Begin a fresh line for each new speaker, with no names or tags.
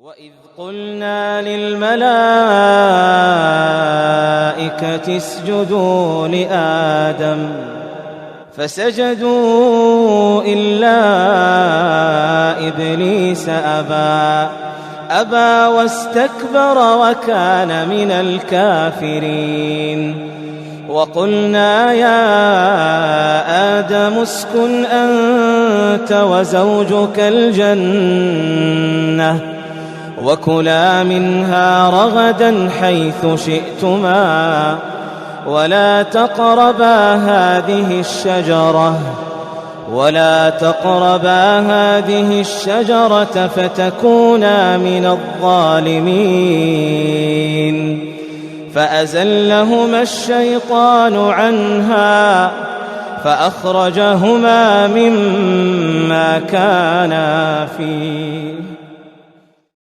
وإذ قلنا للملائكة اسجدوا لآدم فسجدوا إلا إبليس أبى واستكبر وكان من الكافرين. وقلنا يا آدم اسكن أنت وزوجك الجنة وكلا منها رغدا حيث شئتما ولا تقربا هذه الشجرة فتكونا من الظالمين. فأزلهما الشيطان عنها فأخرجهما مما كانا فيه.